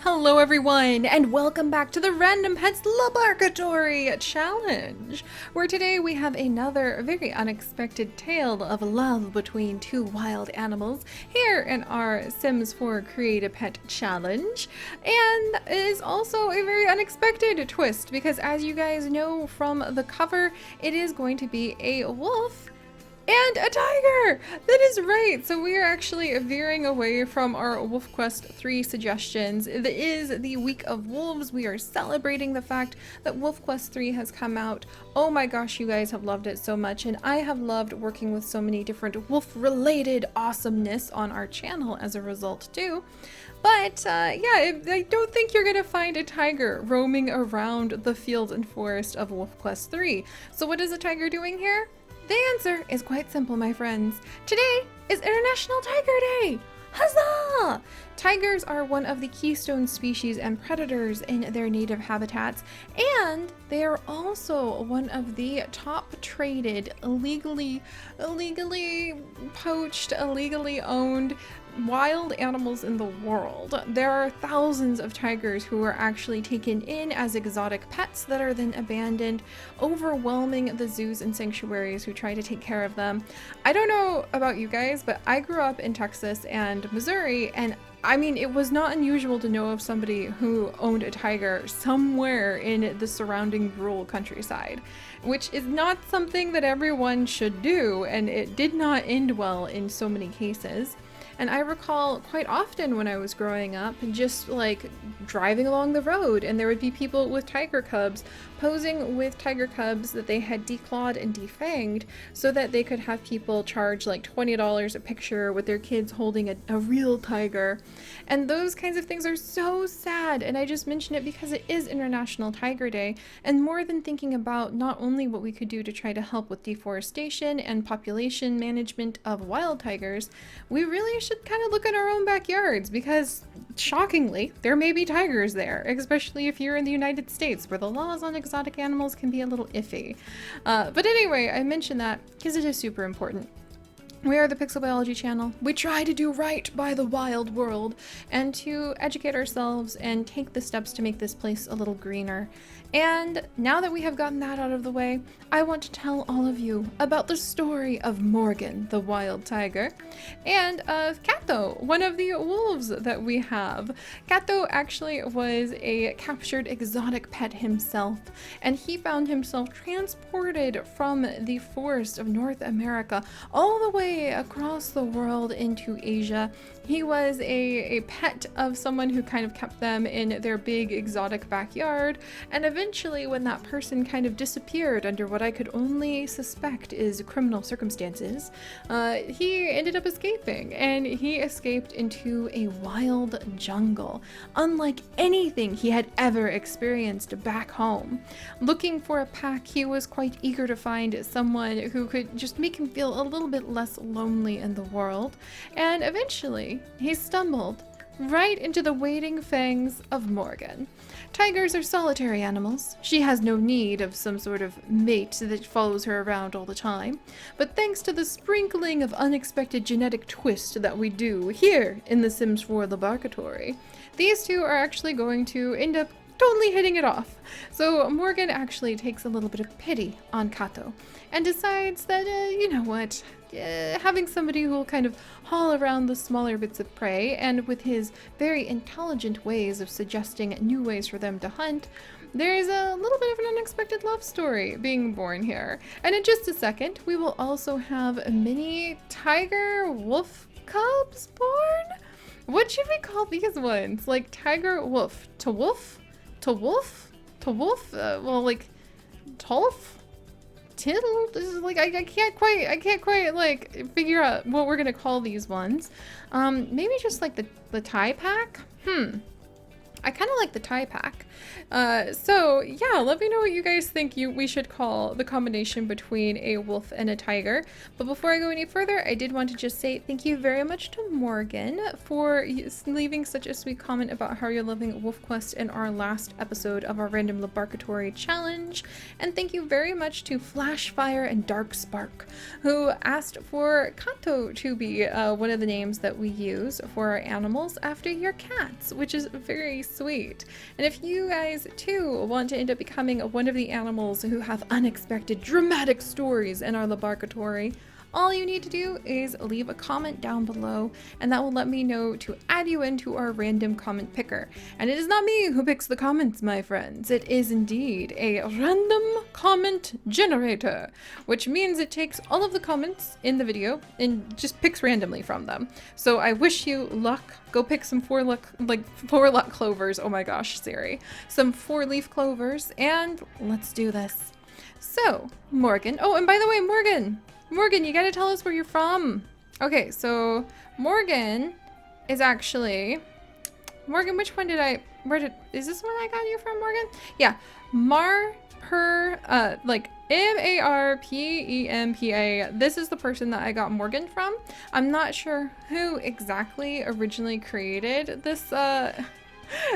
Hello everyone, and welcome back to the Random Pets LaBARKatory challenge, where today we have another very unexpected tale of love between two wild animals here in our Sims 4 Create a Pet challenge. And it is also a very unexpected twist, because as you guys know from the cover, it is going to be a wolf and a tiger! That is right! So we are actually veering away from our Wolf Quest 3 suggestions. It is the week of wolves. We are celebrating the fact that Wolf Quest 3 has come out. Oh my gosh, you guys have loved it so much, and I have loved working with so many different wolf-related awesomeness on our channel as a result too. But yeah, I don't think you're gonna find a tiger roaming around the field and forest of Wolf Quest 3. So what is a tiger doing here? The answer is quite simple, my friends. Today is International Tiger Day! Huzzah! Tigers are one of the keystone species and predators in their native habitats, and they are also one of the top traded, illegally poached, illegally owned wild animals in the world. There are thousands of tigers who are actually taken in as exotic pets that are then abandoned, overwhelming the zoos and sanctuaries who try to take care of them. I don't know about you guys, but I grew up in Texas and Missouri, and I mean, it was not unusual to know of somebody who owned a tiger somewhere in the surrounding rural countryside, which is not something that everyone should do, and it did not end well in so many cases. And I recall quite often when I was growing up, just like driving along the road, and there would be people with tiger cubs posing with tiger cubs that they had declawed and defanged so that they could have people charge like $20 a picture with their kids holding a real tiger. And those kinds of things are so sad, and I just mention it because it is International Tiger Day, and more than thinking about not only what we could do to try to help with deforestation and population management of wild tigers, we really should kind of look at our own backyards, because shockingly there may be tigers there, especially if you're in the United States, where the laws on exotic animals can be a little iffy. But anyway, I mention that because it is super important. We are the Pixel Biology channel. We try to do right by the wild world and to educate ourselves and take the steps to make this place a little greener. And now that we have gotten that out of the way, I want to tell all of you about the story of Morgan, the wild tiger, and of Kato, one of the wolves that we have. Kato actually was a captured exotic pet himself, and he found himself transported from the forest of North America all the way across the world into Asia. He was a pet of someone who kind of kept them in their big exotic backyard, and eventually when that person kind of disappeared under what I could only suspect is criminal circumstances, he ended up escaping, and he escaped into a wild jungle, unlike anything he had ever experienced back home. Looking for a pack, he was quite eager to find someone who could just make him feel a little bit less lonely in the world, and eventually he stumbled right into the waiting fangs of Morgan. Tigers are solitary animals. She has no need of some sort of mate that follows her around all the time. But thanks to the sprinkling of unexpected genetic twist that we do here in The Sims 4 LaBARKatory, these two are actually going to end up totally hitting it off. So Morgan actually takes a little bit of pity on Kato and decides that, you know what, having somebody who will kind of haul around the smaller bits of prey, and with his very intelligent ways of suggesting new ways for them to hunt, there is a little bit of an unexpected love story being born here. And in just a second, we will also have mini tiger wolf cubs born? What should we call these ones? Like tiger wolf to wolf? To wolf? To wolf? Well, like Tolf? Tittle? This is like I can't quite like figure out what we're gonna call these ones. Maybe just like the tie pack? I kind of like the tie pack. So yeah, let me know what you guys think we should call the combination between a wolf and a tiger. But before I go any further, I did want to just say thank you very much to Morgan for leaving such a sweet comment about how you're loving Wolf Quest in our last episode of our Random LaBARKatory challenge. And thank you very much to Flashfire and Dark Spark, who asked for Kato to be one of the names that we use for our animals after your cats, which is very sweet. And if you guys too want to end up becoming one of the animals who have unexpected dramatic stories in our LaBARKatory, all you need to do is leave a comment down below, and that will let me know to add you into our random comment picker. And it is not me who picks the comments, my friends. It is indeed a random comment generator, which means it takes all of the comments in the video and just picks randomly from them. So I wish you luck. Go pick some four luck clovers. Oh my gosh, Seri. Some 4-leaf clovers, and let's do this. So, Morgan. Oh, and by the way, Morgan, you gotta tell us where you're from. Okay, so Morgan is actually... Morgan, which one did I... Is this one I got you from, Morgan? Yeah, like M-A-R-P-E-M-P-A. This is the person that I got Morgan from. I'm not sure who exactly originally created this,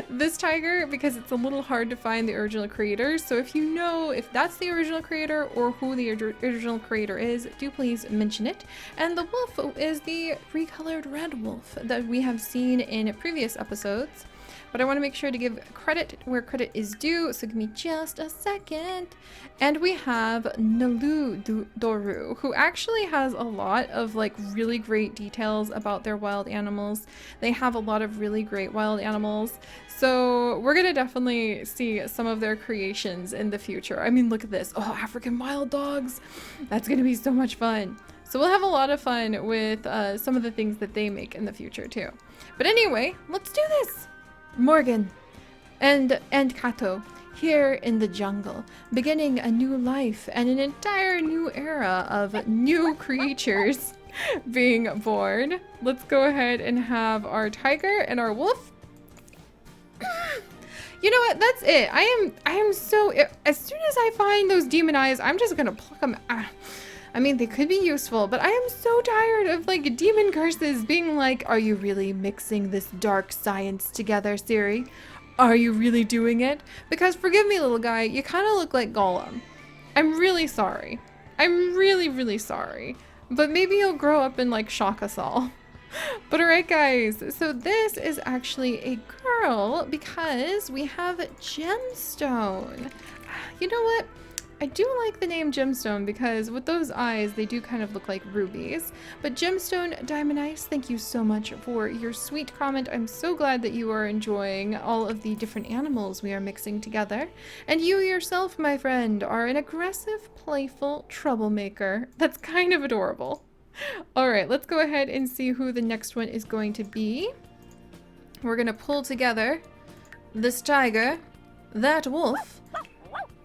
this tiger, because it's a little hard to find the original creators. So if you know if that's the original creator or who the original creator is, do please mention it. And the wolf is the recolored red wolf that we have seen in previous episodes. But I want to make sure to give credit where credit is due, so give me just a second. And we have Doru, who actually has a lot of like really great details about their wild animals. They have a lot of really great wild animals, so we're gonna definitely see some of their creations in the future. I mean, look at this. Oh, African wild dogs. That's gonna be so much fun. So we'll have a lot of fun with some of the things that they make in the future too. But anyway, let's do this. Morgan and Kato here in the jungle, beginning a new life and an entire new era of new creatures being born. Let's go ahead and have our tiger and our wolf. You know what? That's it. I am so... As soon as I find those demon eyes, I'm just gonna pluck them out. I mean, they could be useful, but I am so tired of like demon curses being like, are you really mixing this dark science together, Seri? Are you really doing it? Because forgive me, little guy, you kind of look like Gollum. I'm really sorry. I'm really, really sorry. But maybe he'll grow up and like shock us all. But alright guys, so this is actually a girl because we have Gemstone. You know what? I do like the name Gemstone because with those eyes, they do kind of look like rubies. But Gemstone Diamond Eyes, thank you so much for your sweet comment. I'm so glad that you are enjoying all of the different animals we are mixing together. And you yourself, my friend, are an aggressive, playful troublemaker. That's kind of adorable. All right, let's go ahead and see who the next one is going to be. We're gonna pull together this tiger, that wolf.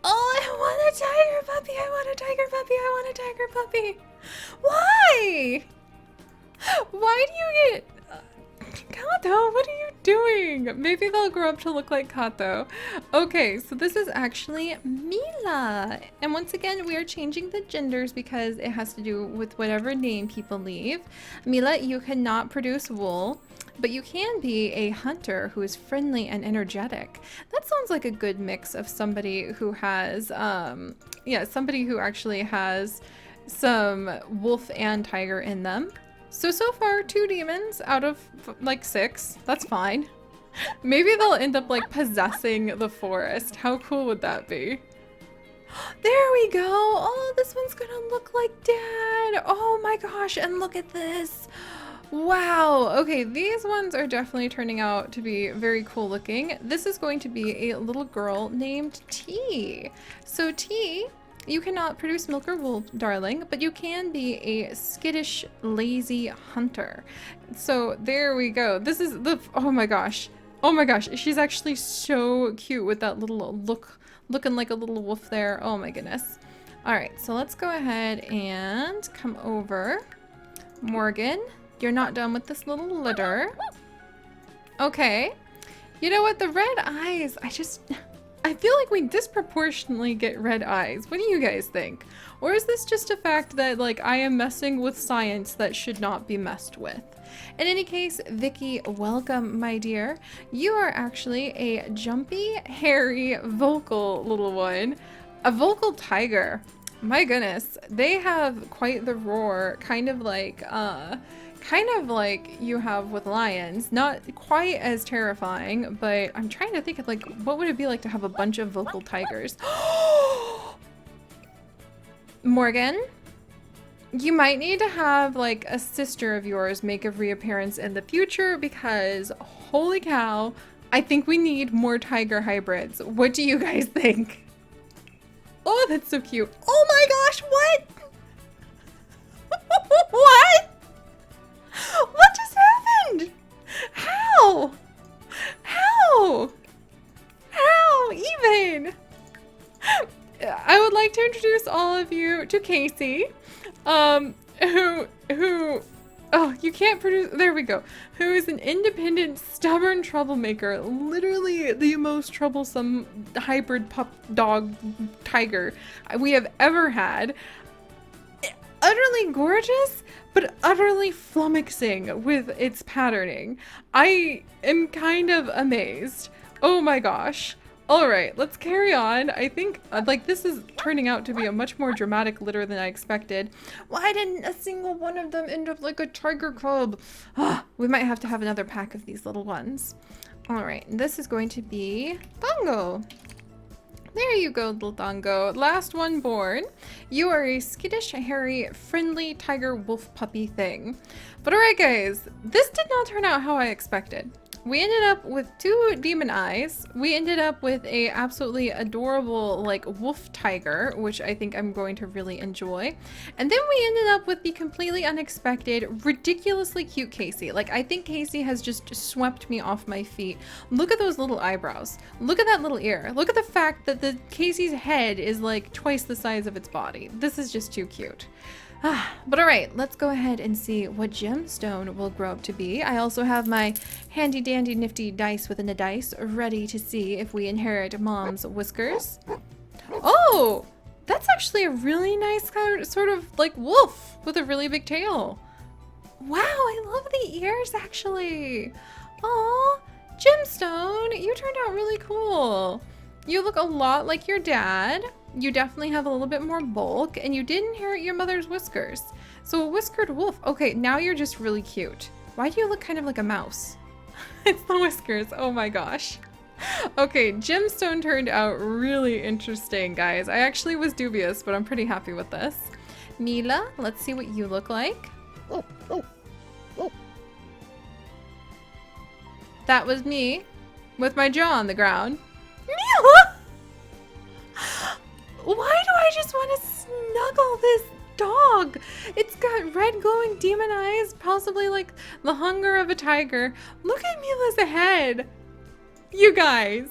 Oh, I want a tiger puppy! I want a tiger puppy! I want a tiger puppy! Why? Why do you get... Kato, what are you doing? Maybe they'll grow up to look like Kato. Okay, so this is actually Mila. And once again, we are changing the genders because it has to do with whatever name people leave. Mila, you cannot produce wool, but you can be a hunter who is friendly and energetic. That sounds like a good mix of somebody who has, somebody who actually has some wolf and tiger in them. So far, 2 demons out of like 6. That's fine. Maybe they'll end up like possessing the forest. How cool would that be? There we go. Oh, this one's gonna look like Dad. Oh my gosh, and look at this. Wow. Okay, these ones are definitely turning out to be very cool looking. This is going to be a little girl named T. So T, you cannot produce milk or wool, darling, but you can be a skittish, lazy hunter. So there we go. This is the, oh my gosh. Oh my gosh, she's actually so cute with that little looking like a little wolf there. Oh my goodness. All right, so let's go ahead and come over. Morgan, you're not done with this little litter. Okay. You know what, the red eyes, I feel like we disproportionately get red eyes. What do you guys think? Or is this just a fact that like I am messing with science that should not be messed with? In any case, Vicky, welcome, my dear. You are actually a jumpy, hairy, vocal little one. A vocal tiger. My goodness, they have quite the roar, kind of like kind of like you have with lions. Not quite as terrifying, but I'm trying to think of like, what would it be like to have a bunch of vocal tigers? Morgan, you might need to have like a sister of yours make a reappearance in the future because holy cow, I think we need more tiger hybrids. What do you guys think? Oh, that's so cute. Oh my gosh, what? What? What just happened? How? How? How even? I would like to introduce all of you to Casey, who, oh, you can't produce, there we go, who is an independent, stubborn troublemaker, literally the most troublesome hybrid pup dog tiger we have ever had. Utterly gorgeous, but utterly flummoxing with its patterning. I am kind of amazed. Oh my gosh. All right, let's carry on. I think like this is turning out to be a much more dramatic litter than I expected. Why didn't a single one of them end up like a tiger cub? We might have to have another pack of these little ones. All right, this is going to be Bongo. There you go, little Dongo. Last one born. You are a skittish, hairy, friendly tiger wolf puppy thing. But alright guys, this did not turn out how I expected. We ended up with 2 demon eyes. We ended up with a absolutely adorable like wolf tiger, which I think I'm going to really enjoy. And then we ended up with the completely unexpected, ridiculously cute Casey. Like I think Casey has just swept me off my feet. Look at those little eyebrows. Look at that little ear. Look at the fact that the Casey's head is like twice the size of its body. This is just too cute. But all right, let's go ahead and see what gemstone will grow up to be. I also have my handy dandy nifty dice within a dice ready to see if we inherit mom's whiskers. Oh, that's actually a really nice kind of, sort of like wolf with a really big tail. Wow, I love the ears actually. Aw, gemstone, you turned out really cool. You look a lot like your dad. You definitely have a little bit more bulk, and you did inherit your mother's whiskers. So a whiskered wolf. Okay, now you're just really cute. Why do you look kind of like a mouse? It's the whiskers. Oh my gosh. Okay, gemstone turned out really interesting, guys. I actually was dubious, but I'm pretty happy with this. Mila, let's see what you look like. That was me with my jaw on the ground. Mila! Why do I just want to snuggle this dog? It's got red glowing demon eyes, possibly like the hunger of a tiger. Look at Mila's head. You guys,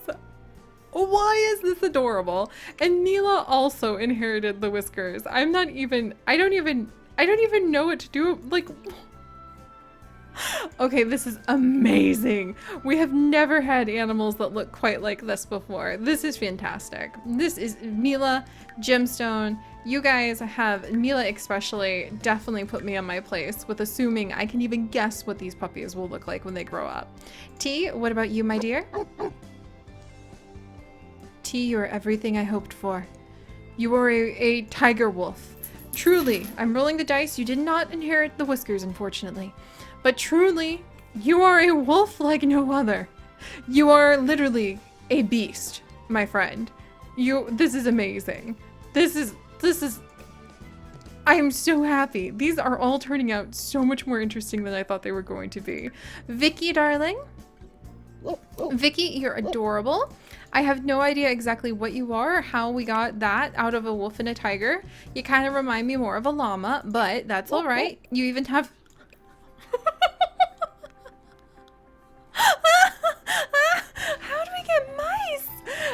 why is this adorable? And Mila also inherited the whiskers. I don't even know what to do. Like, okay, this is amazing. We have never had animals that look quite like this before. This is fantastic. This is Mila, gemstone. You guys have, Mila especially, definitely put me on my place with assuming I can even guess what these puppies will look like when they grow up. T, what about you, my dear? T, you're everything I hoped for. You are a tiger wolf. Truly, I'm rolling the dice. You did not inherit the whiskers, unfortunately. But truly, you are a wolf like no other. You are literally a beast, my friend. This is amazing. This is, I am so happy. These are all turning out so much more interesting than I thought they were going to be. Vicky, darling. Vicky, you're adorable. I have no idea exactly what you are or how we got that out of a wolf and a tiger. You kind of remind me more of a llama, but that's all right. You even have... How did we get mice?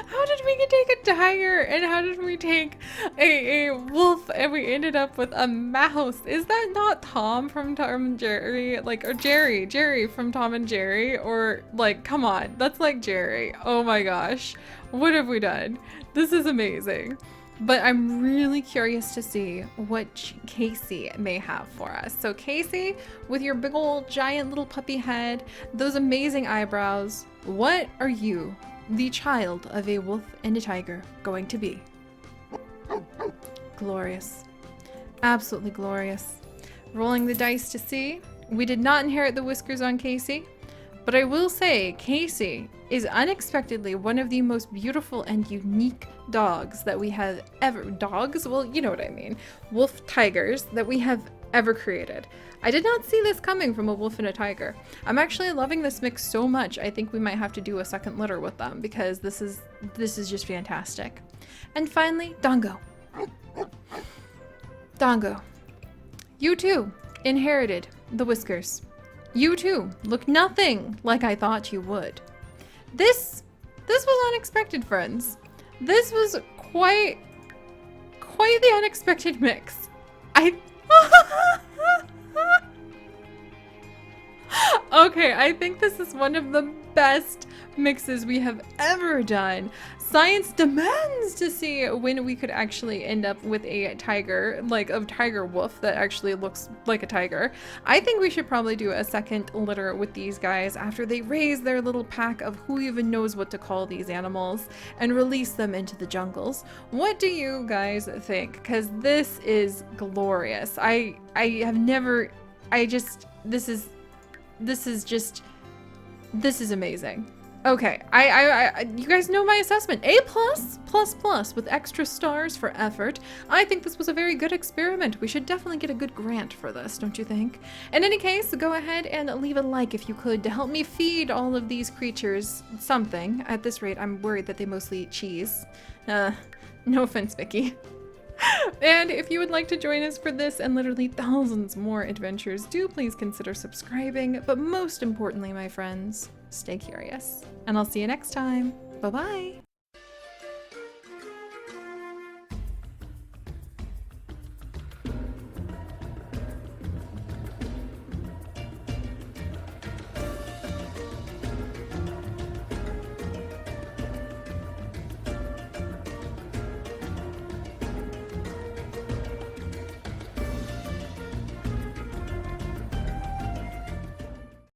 How did we take a tiger and how did we take a wolf and we ended up with a mouse? Is that not Tom from Tom and Jerry? Like, or Jerry from Tom and Jerry? Or like, come on, that's like Jerry. Oh my gosh, what have we done? This is amazing. But I'm really curious to see what Casey may have for us. So Casey, with your big old giant little puppy head, those amazing eyebrows, what are you, the child of a wolf and a tiger, going to be? Glorious. Absolutely glorious. Rolling the dice to see We did not inherit the whiskers on Casey, but I will say Casey is unexpectedly one of the most beautiful and unique dogs that we have ever— dogs? Well, you know what I mean. Wolf tigers that we have ever created. I did not see this coming from a wolf and a tiger. I'm actually loving this mix so much. I think we might have to do a second litter with them because this is just fantastic. And finally, Dongo. Dongo. You too inherited the whiskers. You too look nothing like I thought you would. This was unexpected, friends. This was quite the unexpected mix. Okay, I think this is one of the best mixes we have ever done. Science demands to see when we could actually end up with a tiger, like a tiger wolf that actually looks like a tiger. I think we should probably do a second litter with these guys after they raise their little pack of who even knows what to call these animals and release them into the jungles. What do you guys think? Because this is glorious. This is amazing. Okay, you guys know my assessment. A+++ with extra stars for effort. I think this was a very good experiment. We should definitely get a good grant for this, don't you think? In any case, go ahead and leave a like if you could to help me feed all of these creatures something. At this rate, I'm worried that they mostly eat cheese. No offense, Vicky. And if you would like to join us for this and literally thousands more adventures, do please consider subscribing. But most importantly, my friends, stay curious. And I'll see you next time. Bye-bye.